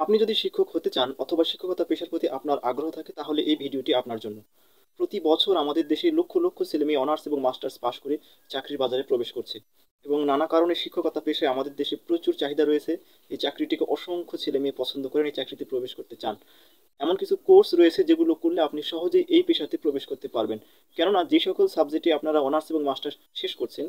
আপনি যদি শিক্ষক হতে চান অথবা শিক্ষকতা পেশার প্রতি আপনার আগ্রহ থাকে তাহলে এই ভিডিওটি আপনার জন্য। প্রতি বছর আমাদের দেশে লক্ষ লক্ষ ছেলেমেয়ে অনার্স এবং মাস্টার্স পাশ করে চাকরির বাজারে প্রবেশ করছে এবং নানা কারণে শিক্ষকতা পেশায় আমাদের দেশে প্রচুর চাহিদা রয়েছে। এই চাকরিটিকে অসংখ্য ছেলেমেয়ে পছন্দ করেন, এই চাকরিতে প্রবেশ করতে চান। এমন কিছু কোর্স রয়েছে যেগুলো করলে আপনি সহজেই এই পেশাতে প্রবেশ করতে পারবেন। কেননা যে সকল সাবজেক্টে আপনারা অনার্স এবং মাস্টার্স শেষ করছেন,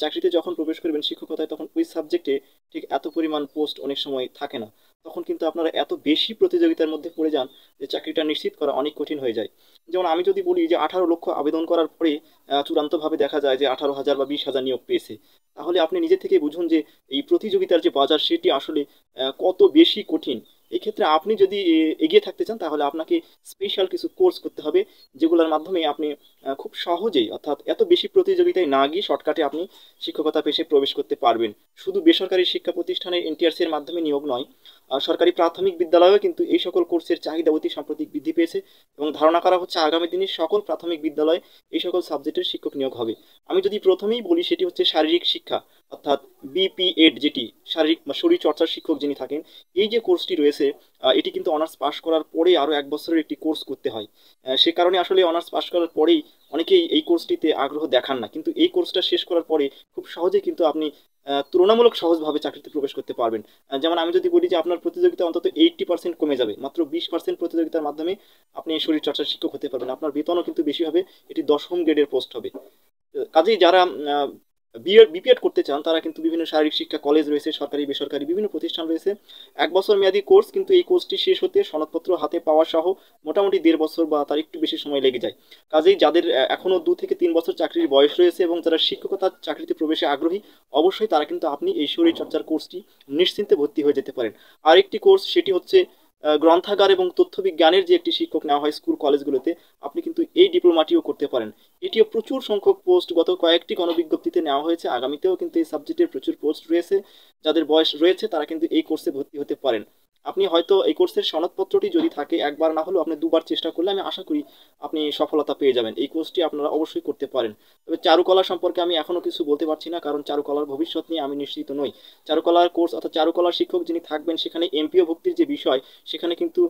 চাকরিতে যখন প্রবেশ করবেন শিক্ষকতায়, তখন ওই সাবজেক্টে ঠিক এত পরিমাণ পোস্ট অনেক সময় থাকে না। তখন কিন্তু আপনারা এত বেশি প্রতিযোগিতার মধ্যে পড়ে যান যে চাকরিটা নিশ্চিত করা অনেক কঠিন হয়ে যায়। যেমন আমি যদি বলি যে 18 লক্ষ আবেদন করার পরে চূড়ান্তভাবে দেখা যায় যে 18,000 বা 20,000 নিয়োগ পেয়েছে, তাহলে আপনি নিজে থেকে বুঝুন যে এই প্রতিযোগিতার যে বাজার সেটি আসলে কত বেশি কঠিন। এই ক্ষেত্রে আপনি যদি এগিয়ে থাকতে চান তাহলে আপনাকে স্পেশাল কিছু কোর্স করতে হবে, যেগুলোর মাধ্যমে আপনি খুব সহজেই, অর্থাৎ এত বেশি প্রতিযোগিতায় না গিয়ে শর্টকাটে আপনি শিক্ষকতা পেশায় প্রবেশ করতে পারবেন। শুধু বেসরকারি শিক্ষা প্রতিষ্ঠানে এনটিআরসি এর মাধ্যমে নিয়োগ নয়, সরকারি প্রাথমিক বিদ্যালয়েও কিন্তু এই সকল কোর্সের চাহিদা অতি সাম্প্রতিক বৃদ্ধি পেয়েছে এবং ধারণা করা হচ্ছে আগামী দিনে সকল প্রাথমিক বিদ্যালয়ে এই সকল সাবজেক্টের শিক্ষক নিয়োগ হবে। আমি যদি প্রথমেই বলি, সেটি হচ্ছে শারীরিক শিক্ষা, অর্থাৎ বিপিএড, যেটি শারীরিক বা শরীর চর্চার শিক্ষক যিনি থাকেন। এই যে কোর্সটি রয়েছে, এটি কিন্তু অনার্স পাশ করার পরে আরও 1 বছরের একটি কোর্স করতে হয়। সে কারণে আসলে অনার্স পাশ করার পরেই অনেকেই এই কোর্সটিতে আগ্রহ দেখান না, কিন্তু এই কোর্সটা শেষ করার পরে খুব সহজেই কিন্তু আপনি তুলনামূলক সহজভাবে চাকরিতে প্রবেশ করতে পারবেন। যেমন আমি যদি বলি যে আপনার প্রতিযোগিতা অন্তত 80% কমে যাবে, মাত্র 20% প্রতিযোগিতার মাধ্যমে আপনি শরীর চর্চার শিক্ষক হতে পারবেন। আপনার বেতনও কিন্তু বেশি হবে, এটি 10ম গ্রেডের পোস্ট হবে। কাজেই যারা বিপিএড করতে চান তারা কিন্তু বিভিন্ন শারীরিক শিক্ষা কলেজ রয়েছে, সরকারি বেসরকারি বিভিন্ন প্রতিষ্ঠান রয়েছে। 1 বছর মেয়াদী কোর্স, কিন্তু এই কোর্সটি শেষ হতে সনদপত্র হাতে পাওয়া সহ মোটামুটি 1.5 বছর বা তার একটু বেশি সময় লেগে যায়। কাজেই যাদের এখনো 2 থেকে 3 বছর চাকরির বয়স রয়েছে এবং যারা শিক্ষকতার চাকরিতে প্রবেশে আগ্রহী, অবশ্যই তারা কিন্তু আপনি এই শরীর চর্চার কোর্সটি নিশ্চিন্তে ভর্তি হয়ে যেতে পারেন। আরেকটি কোর্স, সেটি হচ্ছে গ্রন্থাগার এবং তথ্য বিজ্ঞানের যে একটি শিক্ষক নেওয়া হয় স্কুল কলেজগুলোতে, আপনি কিন্তু এই ডিপ্লোমাটিও করতে পারেন। এটিও প্রচুর সংখ্যক পোস্ট গত কয়েকটি গণবিজ্ঞপ্তিতে নেওয়া হয়েছে, আগামীতেও কিন্তু এই সাবজেক্টের প্রচুর পোস্ট রয়েছে। যাদের বয়স রয়েছে তারা কিন্তু এই কোর্সে ভর্তি হতে পারেন। আপনি হয়তো এই কোর্সের সনদপত্রটি যদি থাকে, একবার না হলেও আপনি 2বার চেষ্টা করলে আমি আশা করি আপনি সফলতা পেয়ে যাবেন। এই কোর্সটি আপনারা অবশ্যই করতে পারেন। তবে চারুকলা সম্পর্কে আমি এখনো কিছু বলতে পারছি না, কারণ চারুকলার ভবিষ্যৎ নিয়ে আমি নিশ্চিত নই। চারুকলার কোর্স অর্থাৎ চারুকলার শিক্ষক যিনি থাকবেন, সেখানে এমপিও ভুক্তির যে বিষয়, সেখানে কিন্তু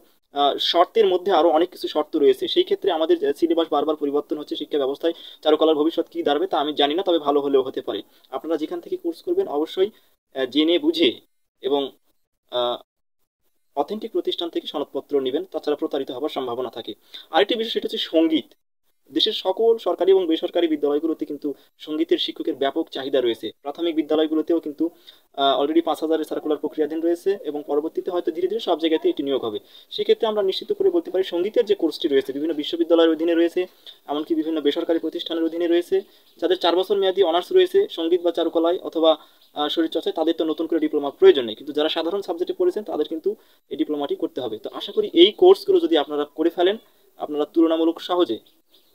শর্তের মধ্যে আরো অনেক কিছু শর্ত রয়েছে। সেই ক্ষেত্রে আমাদের সিলেবাস বারবার পরিবর্তন হচ্ছে শিক্ষা ব্যবস্থায়। চারুকলার ভবিষ্যৎ কি দাঁড়াবে তা আমি জানি না, তবে ভালো হলেও হতে পারে। আপনারা যেখান থেকে কোর্স করবেন অবশ্যই জেনে বুঝে এবং অথেন্টিক প্রতিষ্ঠান থেকে সনদপত্র নেবেন, তাছাড়া প্রতারিত হওয়ার সম্ভাবনা থাকে। আরেকটি বিষয়, সেটা হচ্ছে সঙ্গীত। দেশের সকল সরকারি এবং বেসরকারি বিদ্যালয়গুলোতে কিন্তু সঙ্গীতের শিক্ষকের ব্যাপক চাহিদা রয়েছে। প্রাথমিক বিদ্যালয়গুলোতেও কিন্তু অলরেডি 5,000-এর সার্কুলার প্রক্রিয়াধীন রয়েছে এবং পরবর্তীতে হয়তো ধীরে ধীরে সব জায়গাতে এটি নিয়োগ হবে। সেক্ষেত্রে আমরা নিশ্চিত করে বলতে পারি সঙ্গীতের যে কোর্সটি রয়েছে বিভিন্ন বিশ্ববিদ্যালয়ের অধীনে রয়েছে, এমনকি বিভিন্ন বেসরকারি প্রতিষ্ঠানের অধীনে রয়েছে। যাদের 4 বছর মেয়াদী অনার্স রয়েছে সঙ্গীত বা চারুকলায় অথবা শরীরচর্চায়, তাদের তো নতুন করে ডিপ্লোমা প্রয়োজন নেই, কিন্তু যারা সাধারণ সাবজেক্টে পড়েছেন তাদের কিন্তু এই ডিপ্লোমাটি করতে হবে। তো আশা করি এই কোর্সগুলো যদি আপনারা করে ফেলেন, আপনারা তুলনামূলক সহজে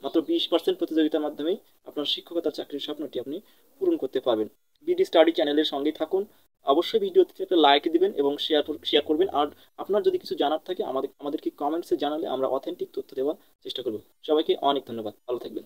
মাত্র 20% প্রতিযোগিতার মাধ্যমেই আপনার শিক্ষকতার চাকরির স্বপ্নটি আপনি পূরণ করতে পারবেন। বিডি স্টাডি চ্যানেলের সঙ্গেই থাকুন। অবশ্যই ভিডিওতে একটা লাইক দিবেন এবং শেয়ার করবেন। আর আপনার যদি কিছু জানার থাকে আমাদেরকে কমেন্টসে জানালে আমরা অথেন্টিক তথ্য দেওয়ার চেষ্টা করব। সবাইকে অনেক ধন্যবাদ, ভালো থাকবেন।